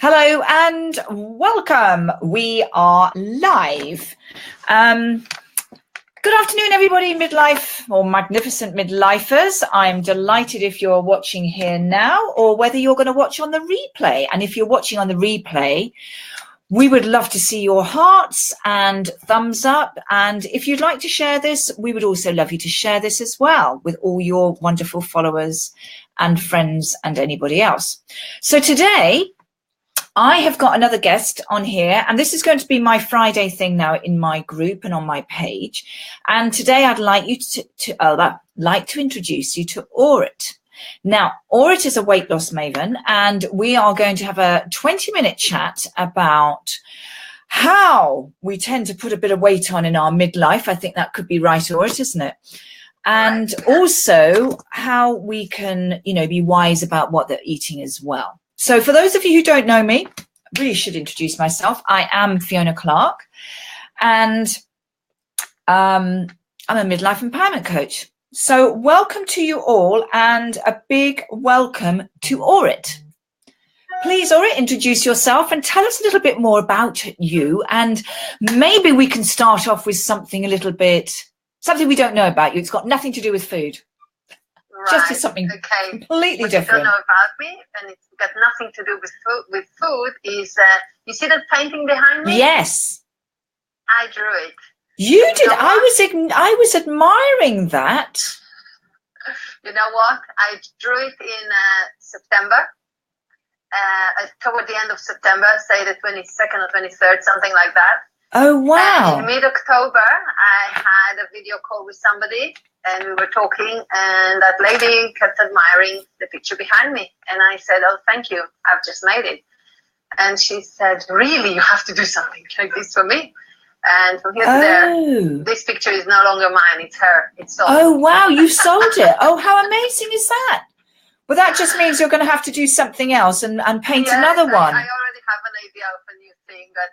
Hello and welcome. We are live. Good afternoon, everybody, midlife or magnificent midlifers. I'm delighted if you're watching here now or whether you're going to watch on the replay. And if you're watching on the replay, we would love to see your hearts and thumbs up. And if you'd like to share this, we would also love you to share this as well with all your wonderful followers and friends and anybody else. So today, I have got another guest on here, and this is going to be my Friday thing now in my group and on my page. And today I'd like you to introduce you to Aurit. Now, Aurit is a weight loss maven, and we are going to have a 20-minute chat about how we tend to put a bit of weight on in our midlife. I think that could be right, Aurit, isn't it? And also how we can, be wise about what they're eating as well. So for those of you who don't know me, I really should introduce myself. I am Fiona Clack, and I'm a midlife empowerment coach. So welcome to you all, and a big welcome to Aurit. Please, Aurit, introduce yourself and tell us a little bit more about you, and maybe we can start off with something something we don't know about you. It's got nothing to do with food. Right. Just something completely different. You don't know about me, and it's got nothing to do with food. Is you see that painting behind me? Yes, I drew it. You did. I was admiring that. You know what? I drew it in September. Toward the end of September, say the 22nd or 23rd, something like that. Oh wow! In mid-October, I had a video call with somebody, and we were talking, and that lady kept admiring the picture behind me. And I said, "Oh, thank you. I've just made it." And she said, "Really? You have to do something like this for me?" And from here to there, this picture is no longer mine. It's her. It's sold. Oh wow! You sold it. Oh, how amazing is that? Well, that just means you're going to have to do something else and paint another one. I already have an idea of a new thing that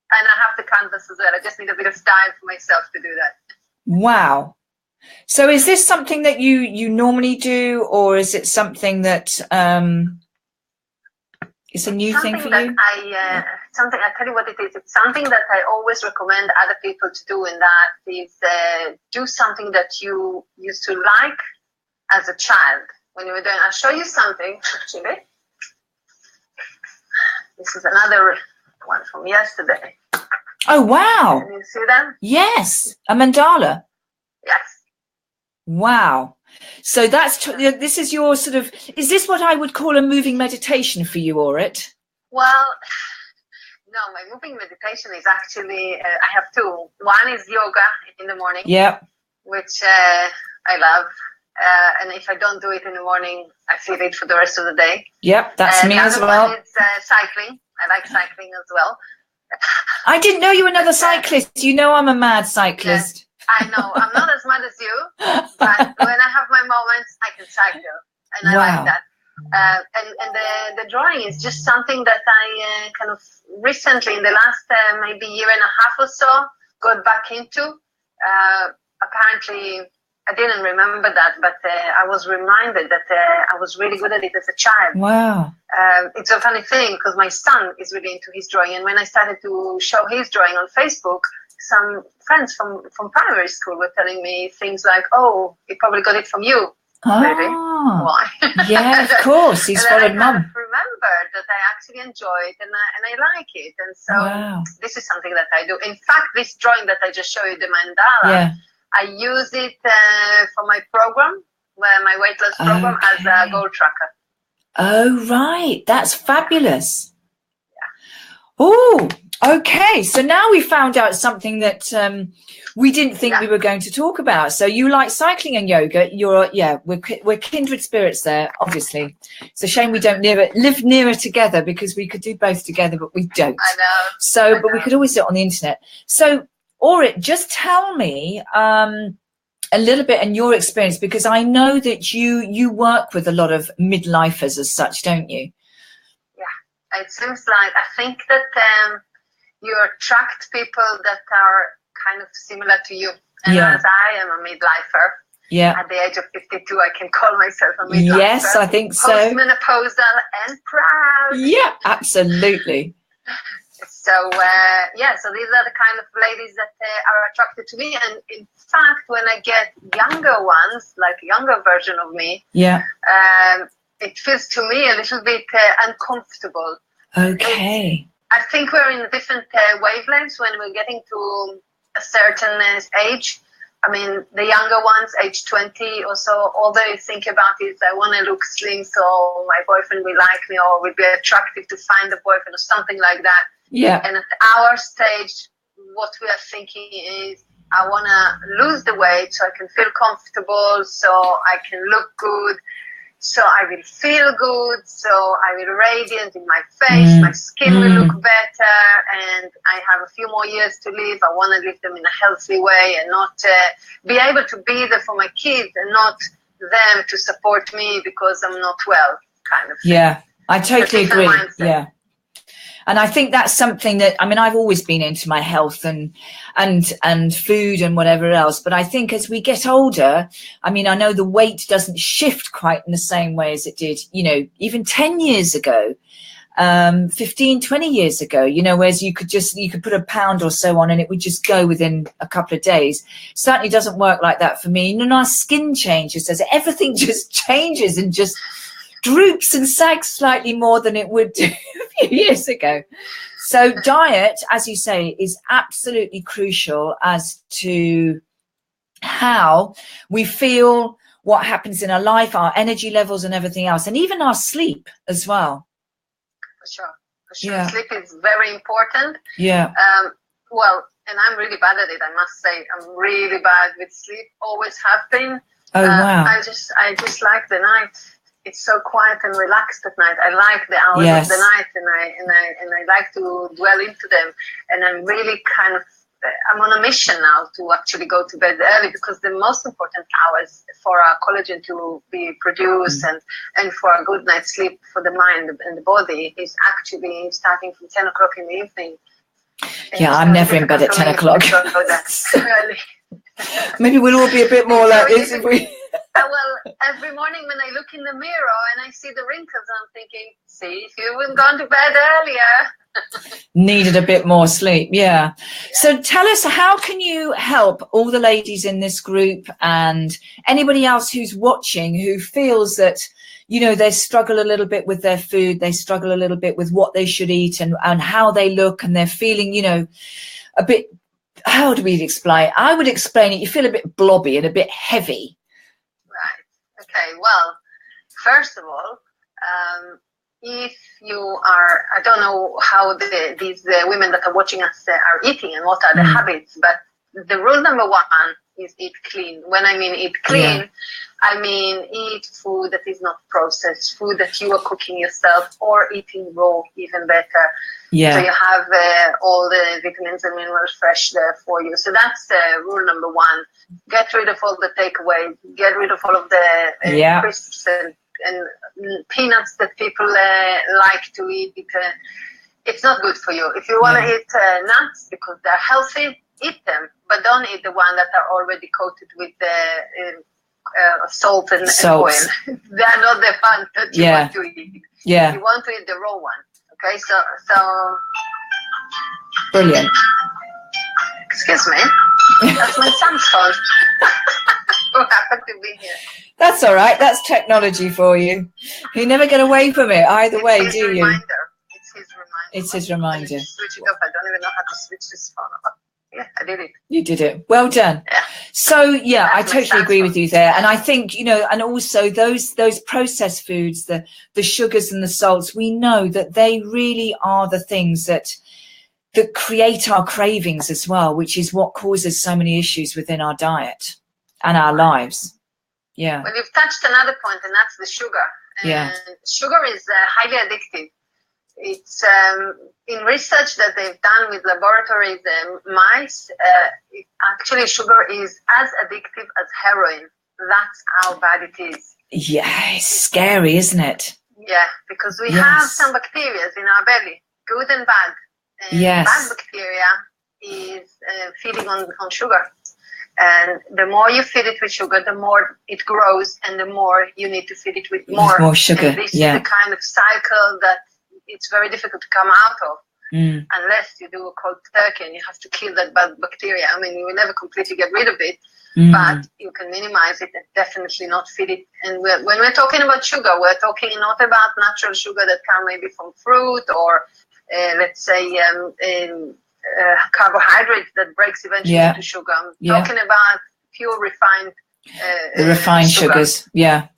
and I have the canvas as well. I just need a bit of time for myself to do that. Wow. So is this something that you normally do, or is it something that is a new thing for you? I tell you what it is. It's something that I always recommend other people to do, and that is do something that you used to like as a child when you were doing. I'll show you something actually. This is another one from yesterday. Oh wow! Can you see them? Yes, a mandala. Yes. Wow. So this is your sort of. Is this what I would call a moving meditation for you, Aurit? Well, no. My moving meditation is actually I have two. One is yoga in the morning. Yep. Which I love. And if I don't do it in the morning, I feel it for the rest of the day. Yep, that's me as well. It's cycling. I like cycling as well. I didn't know you were another cyclist. You know I'm a mad cyclist. I know. I'm not as mad as you, but when I have my moments, I can cycle. And I like that. And the drawing is just something that I kind of recently, in the last maybe year and a half or so, got back into. Apparently, I didn't remember that, but I was reminded that I was really good at it as a child. Wow. It's a funny thing because my son is really into his drawing. And when I started to show his drawing on Facebook, some friends from primary school were telling me things like, "Oh, he probably got it from you." Maybe. Why? Yeah, of course. He's followed mum. I remembered that I actually enjoy it and I like it. And so this is something that I do. In fact, this drawing that I just showed you, the mandala, I use it for my program, my weight loss program, as a goal tracker. Oh, right. That's fabulous. Yeah. Oh, okay. So now we found out something that we didn't think we were going to talk about. So you like cycling and yoga. We're kindred spirits there, obviously. It's a shame we don't live nearer together, because we could do both together, but we don't. I know. So, but we could always do it on the internet. So, Aurit, just tell me a little bit in your experience, because I know that you work with a lot of midlifers as such, don't you? Yeah, it seems like, I think that you attract people that are kind of similar to you. And as I am a midlifer, Yeah. At the age of 52, I can call myself a midlifer. Yes, I think so. Postmenopausal and proud. Yeah, absolutely. So, so these are the kind of ladies that are attracted to me. And in fact, when I get younger ones, like a younger version of me, it feels to me a little bit uncomfortable. Okay. I think we're in different wavelengths when we're getting to a certain age. I mean, the younger ones, age 20 or so, all they think about is, I want to look slim so my boyfriend will like me, or will be attractive to find a boyfriend or something like that. Yeah. And at our stage, what we are thinking is, I want to lose the weight so I can feel comfortable, so I can look good, so I will feel good, so I will radiant in my face, my skin will look better, and I have a few more years to live. I want to live them in a healthy way and not be able to be there for my kids and not them to support me because I'm not well, kind of thing. Yeah, I totally agree. Mindset. Yeah. And I think that's something that, I mean, I've always been into my health and food and whatever else. But I think as we get older, I mean, I know the weight doesn't shift quite in the same way as it did, you know, even 10 years ago, 15, 20 years ago, you know, whereas you could put a pound or so on and it would just go within a couple of days. Certainly doesn't work like that for me. And our skin changes, as everything just changes and just droops and sags slightly more than it would do a few years ago. So diet, as you say, is absolutely crucial as to how we feel, what happens in our life, our energy levels and everything else, and even our sleep as well. For sure. Yeah. Sleep is very important. Yeah. Well, and I'm really bad at it, I must say. I'm really bad with sleep, always have been. Oh, wow. I just like the night. It's so quiet and relaxed at night. I like the hours of the night, and I like to dwell into them. And I'm really I'm on a mission now to actually go to bed early, because the most important hours for our collagen to be produced and for a good night's sleep for the mind and the body is actually starting from 10 o'clock in the evening. Yeah, I'm never in bed at 10 o'clock. Early. Maybe we'll all be a bit more like this if we... Well, every morning when I look in the mirror and I see the wrinkles, I'm thinking, see, if you would have gone to bed earlier. Needed a bit more sleep, yeah. So tell us, how can you help all the ladies in this group and anybody else who's watching who feels that, you know, they struggle a little bit with their food, they struggle a little bit with what they should eat and how they look, and they're feeling, you know, a bit, how do we explain? I would explain it, you feel a bit blobby and a bit heavy. Okay, well, first of all, if you are, I don't know how these women that are watching us are eating and what are the habits, but the rule number one is eat clean. When I mean eat clean, I mean eat food that is not processed, food that you are cooking yourself, or eating raw, even better. Yeah. So you have all the vitamins and minerals fresh there for you. So that's rule number one. Get rid of all the takeaways. Get rid of all of the crisps and peanuts that people like to eat. It's not good for you. If you want to eat nuts because they're healthy, eat them. But don't eat the ones that are already coated with salt and oil. They are not the fun that you want to eat. Yeah. You want to eat the raw one. Okay, so brilliant. Excuse me, that's my son's phone. Who happened to be here? That's all right. That's technology for you. You never get away from it either way, do you? It's his reminder. It's his reminder. Switch it off. I don't even know how to switch this phone off. Yeah, I did it. You did it. Well done. Yeah. So, yeah, I totally agree with you there. And I think, you know, and also those processed foods, the sugars and the salts, we know that they really are the things that create our cravings as well, which is what causes so many issues within our diet and our lives. Yeah. Well, you've touched another point, and that's the sugar. And sugar is highly addictive. It's in research that they've done with laboratories mice, actually sugar is as addictive as heroin. That's how bad it is. Yeah, it's scary, isn't it? Yeah, because we have some bacteria in our belly, good and bad. And bad bacteria is feeding on sugar. And the more you feed it with sugar, the more it grows, and the more you need to feed it with more sugar. And this is the kind of cycle that it's very difficult to come out of. Unless you do a cold turkey and you have to kill that bad bacteria. I mean, you will never completely get rid of it, but you can minimize it and definitely not feed it. And when we're talking about sugar, we're talking not about natural sugar that come maybe from fruit or let's say carbohydrates that breaks eventually into sugar. I'm talking about pure refined the refined sugars. Yeah.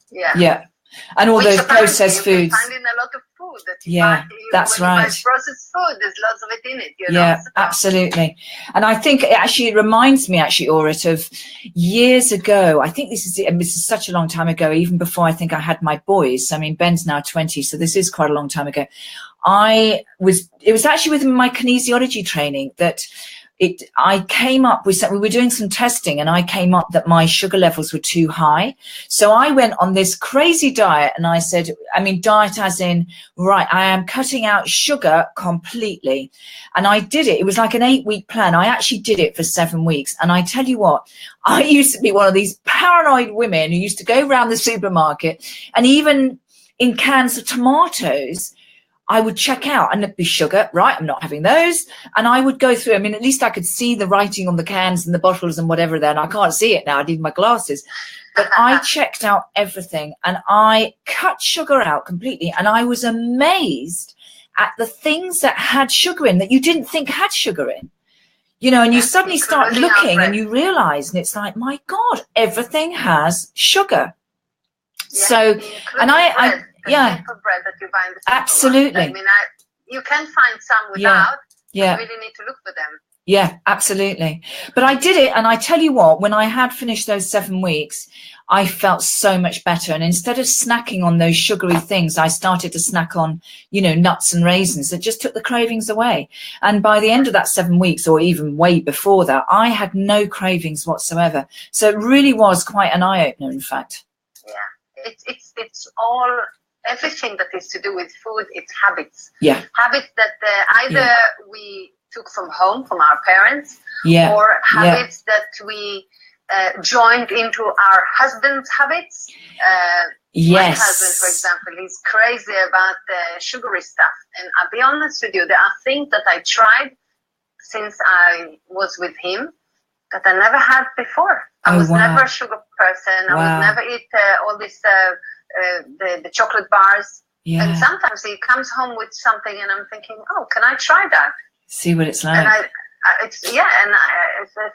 And all which those processed foods. You find in a lot of food. That you yeah, find, that's when right. You buy processed food, there's lots of it in it. You know? Yeah, absolutely. And I think it reminds me, Orit, of years ago. I think this is such a long time ago, even before I think I had my boys. I mean, Ben's now 20, so this is quite a long time ago. It was actually within my kinesiology training that I came up with, we were doing some testing and I came up that my sugar levels were too high. So I went on this crazy diet and I said, I mean, diet as in, right, I am cutting out sugar completely. And I did it. It was like an 8-week plan. I actually did it for 7 weeks. And I tell you what, I used to be one of these paranoid women who used to go around the supermarket and even in cans of tomatoes, I would check out and it'd be sugar, right? I'm not having those. And I would go through, I mean, at least I could see the writing on the cans and the bottles and whatever there. And I can't see it now. I need my glasses. But I checked out everything and I cut sugar out completely. And I was amazed at the things that had sugar in that you didn't think had sugar in. You know, and you suddenly start looking and you realize, and it's like, my God, everything has sugar. Yeah, so, and I simple bread that you buy in the absolutely. I mean, you can find some without. Yeah. You really need to look for them. Yeah, absolutely. But I did it, and I tell you what, when I had finished those 7 weeks, I felt so much better. And instead of snacking on those sugary things, I started to snack on, you know, nuts and raisins that just took the cravings away. And by the end of that 7 weeks, or even way before that, I had no cravings whatsoever. So it really was quite an eye-opener, in fact. Yeah, it's all. Everything that is to do with food, it's habits. Yeah. Habits that either we took from home, from our parents, or habits that we joined into our husband's habits. My husband, for example, he's crazy about sugary stuff. And I'll be honest with you, there are things that I tried since I was with him that I never had before. I was never a sugar person. I would never eat all this... the chocolate bars, and sometimes he comes home with something, and I'm thinking, oh, can I try that? See what it's like. And it's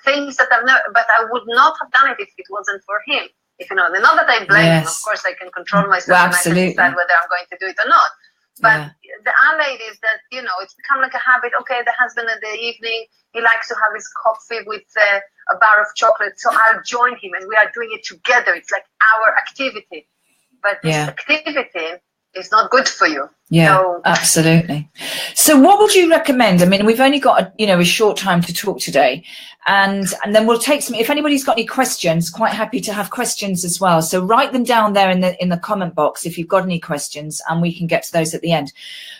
things that I've never, but I would not have done it if it wasn't for him. If you know, not that I blame him. Of course, I can control myself and I can decide whether I'm going to do it or not. But the other lady is that, you know, it's become like a habit. Okay, the husband in the evening, he likes to have his coffee with a bar of chocolate, so I'll join him, and we are doing it together. It's like our activity. But this activity is not good for you. Yeah, so, absolutely. So what would you recommend? I mean, we've only got a short time to talk today, and then we'll take some. If anybody's got any questions, quite happy to have questions as well. So write them down there in the comment box if you've got any questions, and we can get to those at the end.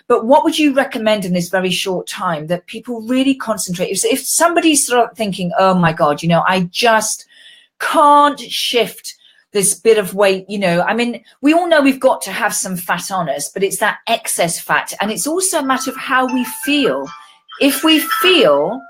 But what would you recommend in this very short time that people really concentrate? If somebody's sort of thinking, oh my God, you know, I just can't shift this bit of weight, you know, I mean, we all know we've got to have some fat on us, but it's that excess fat. And it's also a matter of how we feel. If we feel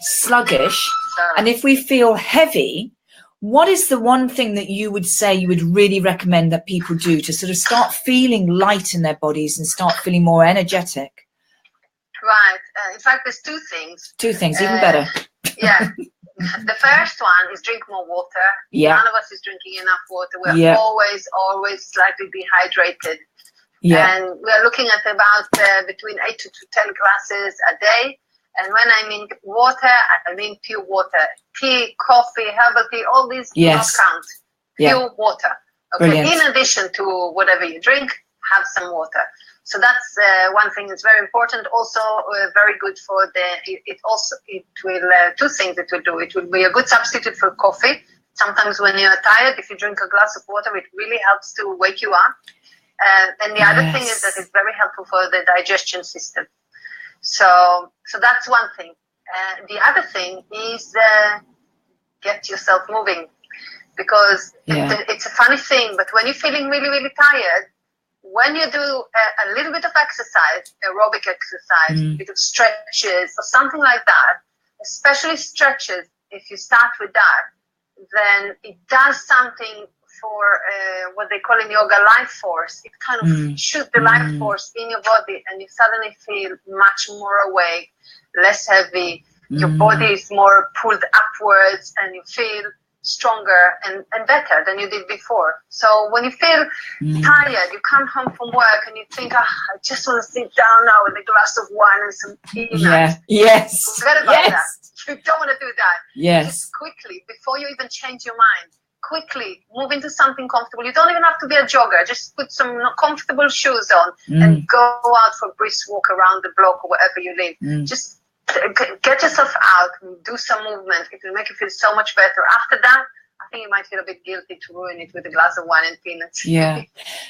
sluggish and if we feel heavy, what is the one thing that you would say you would really recommend that people do to sort of start feeling light in their bodies and start feeling more energetic? Right. In fact, there's two things. Two things, even better. Yeah. The first one is drink more water. None of us is drinking enough water. We're always slightly dehydrated. And we're looking at about between 8 to 10 glasses a day. And when I mean water, I mean pure water. Tea, coffee, herbal tea, all these do not count. Pure water. Okay. Brilliant. In addition to whatever you drink, have some water. So that's one thing that's very important. Also, very good for two things it will do. It will be a good substitute for coffee. Sometimes when you're tired, if you drink a glass of water, it really helps to wake you up. And the other thing is that it's very helpful for the digestion system. So that's one thing. The other thing is get yourself moving, because it's a funny thing, but when you're feeling really, really tired, when you do a little bit of exercise, aerobic exercise, a bit of stretches or something like that, especially stretches, if you start with that, then it does something for what they call in yoga life force. It kind of shoots the life force in your body, and you suddenly feel much more awake, less heavy. Your body is more pulled upwards, and you feel stronger and better than you did before. So when you feel tired, you come home from work and you think, I just want to sit down now with a glass of wine and some peanuts. Yes. Forget about that. You don't want to do that. Yes. Just quickly, before you even change your mind, quickly move into something comfortable. You don't even have to be a jogger. Just put some comfortable shoes on and go out for a brisk walk around the block or wherever you live. Just get yourself out and do some movement. It will make you feel so much better. After that, I think you might feel a bit guilty to ruin it with a glass of wine and peanuts. Yeah.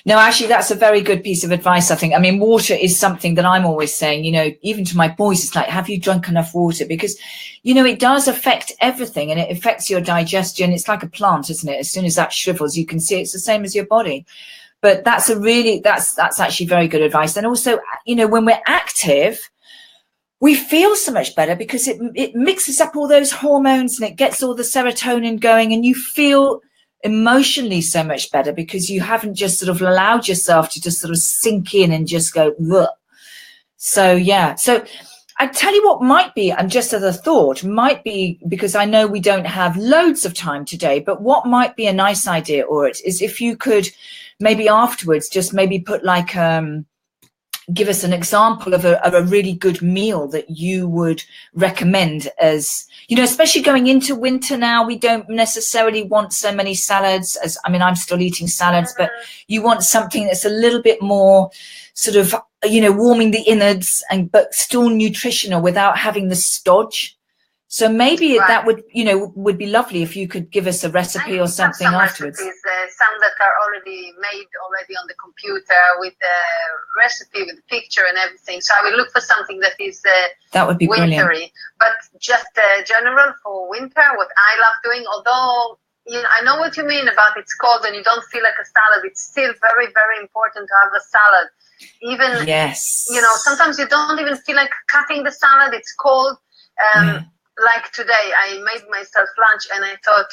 No, actually, that's a very good piece of advice, I think. I mean, water is something that I'm always saying, you know, even to my boys, it's like, have you drunk enough water? Because, you know, it does affect everything, and it affects your digestion. It's like a plant, isn't it? As soon as that shrivels, you can see it's the same as your body. But that's that's actually very good advice. And also, you know, when we're active, we feel so much better because it mixes up all those hormones and it gets all the serotonin going, and you feel emotionally so much better because you haven't just sort of allowed yourself to just sort of sink in and just go, ugh. So, yeah. So I tell you what might be, and just as a thought, might be, because I know we don't have loads of time today, but what might be a nice idea, Orit, is if you could maybe afterwards just maybe put like, give us an example of a really good meal that you would recommend, as, you know, especially going into winter now, we don't necessarily want so many salads as, I mean, I'm still eating salads, but you want something that's a little bit more sort of, you know, warming the innards but still nutritional without having the stodge. So maybe that would, you know, would be lovely if you could give us a recipe or something afterwards. Recipes, some that are already made on the computer with the recipe, with the picture and everything. So I will look for something that is that would be wintry. Brilliant. But just general for winter, what I love doing, although, you know, I know what you mean about it's cold and you don't feel like a salad, it's still very, very important to have a salad. Even, you know, sometimes you don't even feel like cutting the salad, it's cold. Like today, I made myself lunch and I thought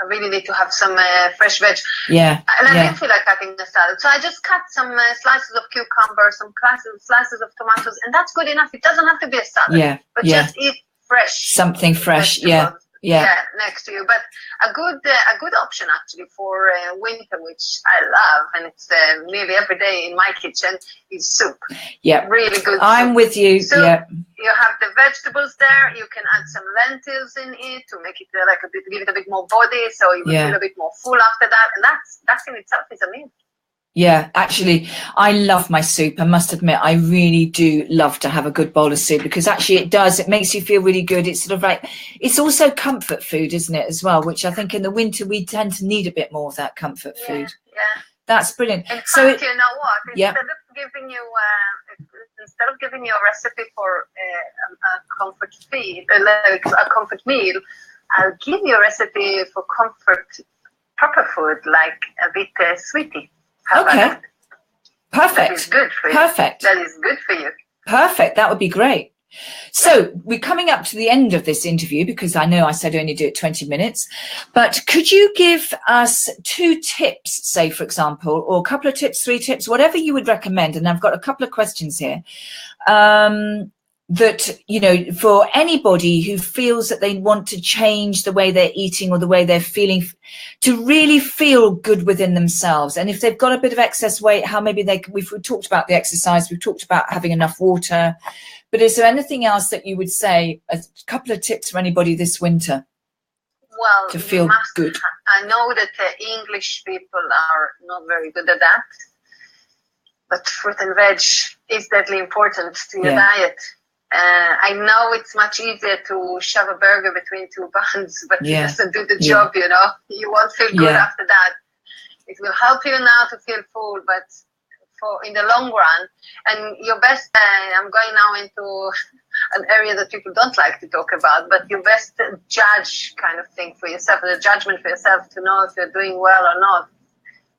I really need to have some fresh veg. And I didn't feel like cutting the salad. So I just cut some slices of cucumber, some slices of tomatoes, and that's good enough. It doesn't have to be a salad. But just eat fresh. Something fresh, next to you. But a good option actually for winter, which I love, and it's nearly every day in my kitchen, is soup. Really good I'm soup. with you. Soup, you have the vegetables there. You can add some lentils in it to make it like a bit, give it a bit more body, so you will feel a bit more full after that. And that in itself is a meal. Yeah, actually, I love my soup. I must admit, I really do love to have a good bowl of soup, because actually it makes you feel really good. It's sort of like, it's also comfort food, isn't it, as well, which I think in the winter we tend to need a bit more of that comfort food. That's brilliant. In fact, you know what? Instead of giving you a recipe for a comfort meal, I'll give you a recipe for proper food, like a bit sweetie. Okay. Perfect. That is good for you. Perfect. That is good for you. Perfect. That would be great. So we're coming up to the end of this interview, because I know I said only do it 20 minutes, but could you give us 2 tips, say, for example, or a couple of tips, 3 tips, whatever you would recommend? And I've got a couple of questions here. That, you know, for anybody who feels that they want to change the way they're eating or the way they're feeling, to really feel good within themselves. And if they've got a bit of excess weight, how maybe we've talked about the exercise, we've talked about having enough water, but is there anything else that you would say, a couple of tips for anybody this winter? Well, to feel good. I know that English people are not very good at that, but fruit and veg is deadly important to your diet. I know it's much easier to shove a burger between 2 buns, but it doesn't do the job, you know. You won't feel good after that. It will help you now to feel full, but in the long run, and your best, I'm going now into an area that people don't like to talk about, but your best judge kind of thing for yourself, the judgment for yourself to know if you're doing well or not,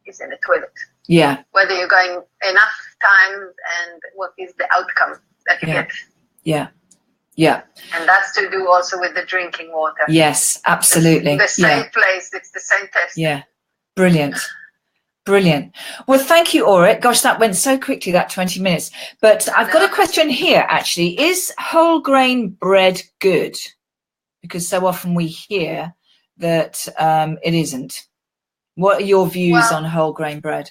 is in the toilet. Yeah. Whether you're going enough times and what is the outcome that you get. Yeah. Yeah. And that's to do also with the drinking water. Yes, absolutely. The same place, it's the same test. Yeah. Brilliant. Brilliant. Well, thank you, Aurit. Gosh, that went so quickly, that 20 minutes. But I've got a question here, actually. Is whole grain bread good? Because so often we hear that it isn't. What are your views on whole grain bread?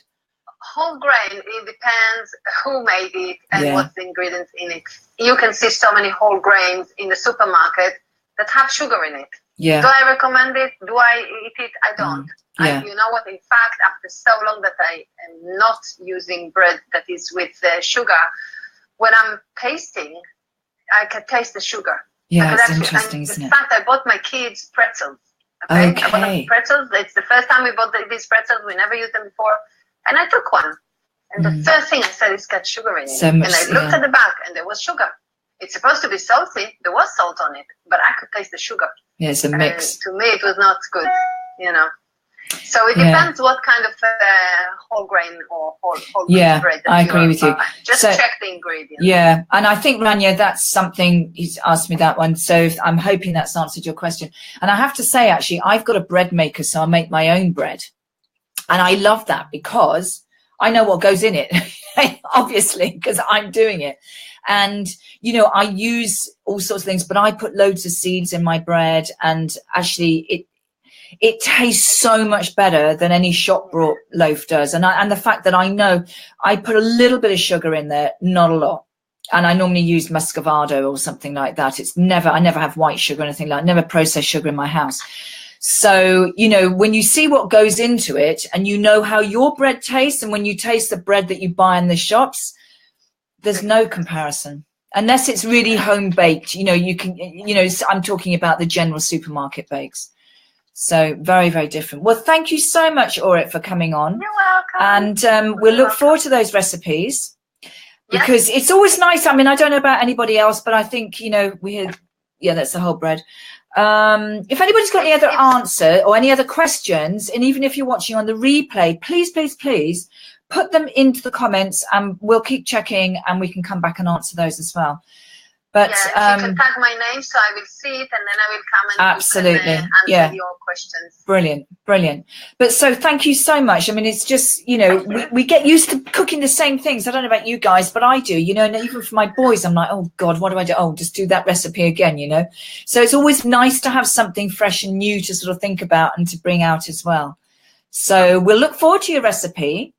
Whole grain, it depends who made it and what's the ingredients in it. You can see so many whole grains in the supermarket that have sugar in it. Yeah. Do I recommend it? Do I eat it? I don't. Yeah. You know what? In fact, after so long that I am not using bread that is with sugar, when I'm tasting, I can taste the sugar. Yeah, it's interesting, isn't it? In fact, I bought my kids pretzels. Okay. I bought them pretzels. It's the first time we bought these pretzels. We never used them before. And I took one. And the first thing I said, it's got sugar in it. And I looked at the back and there was sugar. It's supposed to be salty. There was salt on it, but I could taste the sugar. Yeah, it's a mix. To me, it was not good, you know. So it depends what kind of whole grain or whole grain bread that I agree with you. Just check the ingredients. Yeah, and I think, Rania, that's something, he's asked me that one, so I'm hoping that's answered your question. And I have to say, actually, I've got a bread maker, so I make my own bread. And I love that because I know what goes in it, obviously, because I'm doing it. And, you know, I use all sorts of things, but I put loads of seeds in my bread, and actually it tastes so much better than any shop bought loaf does. And the fact that I know I put a little bit of sugar in there, not a lot. And I normally use muscovado or something like that. I never have white sugar or anything like that, never processed sugar in my house. So, you know, when you see what goes into it and you know how your bread tastes, and when you taste the bread that you buy in the shops, there's no comparison. Unless it's really home baked, you know, you can, you know, I'm talking about the general supermarket bakes. So very, very different. Well, thank you so much, Aurit, for coming on. You're welcome. And we'll look forward to those recipes, because it's always nice. I mean, I don't know about anybody else, but I think, you know, that's the whole bread. If anybody's got any other answer or any other questions, and even if you're watching on the replay, please, please, please put them into the comments, and we'll keep checking and we can come back and answer those as well. But you can tag my name so I will see it, and then I will come and absolutely answer your questions. Brilliant, brilliant. But so thank you so much. I mean, it's just, you know, we get used to cooking the same things. I don't know about you guys, but I do, you know, and even for my boys, I'm like, oh God, what do I do? Oh, just do that recipe again, you know. So it's always nice to have something fresh and new to sort of think about and to bring out as well. So we'll look forward to your recipe.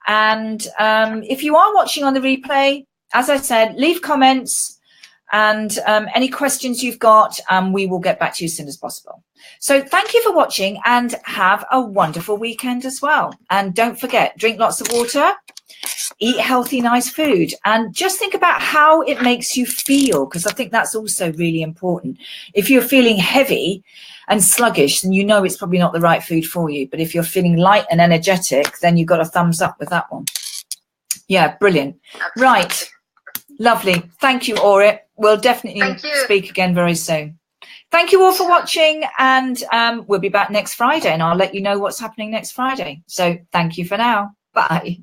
And if you are watching on the replay, as I said, leave comments and any questions you've got, we will get back to you as soon as possible. So thank you for watching, and have a wonderful weekend as well. And don't forget, drink lots of water, eat healthy, nice food, and just think about how it makes you feel, because I think that's also really important. If you're feeling heavy and sluggish, then you know it's probably not the right food for you. But if you're feeling light and energetic, then you've got a thumbs up with that one. Yeah, brilliant. Absolutely. Right. Lovely. Thank you, Aurit. We'll definitely speak again very soon. Thank you all for watching, and we'll be back next Friday, and I'll let you know what's happening next Friday. So thank you for now. Bye.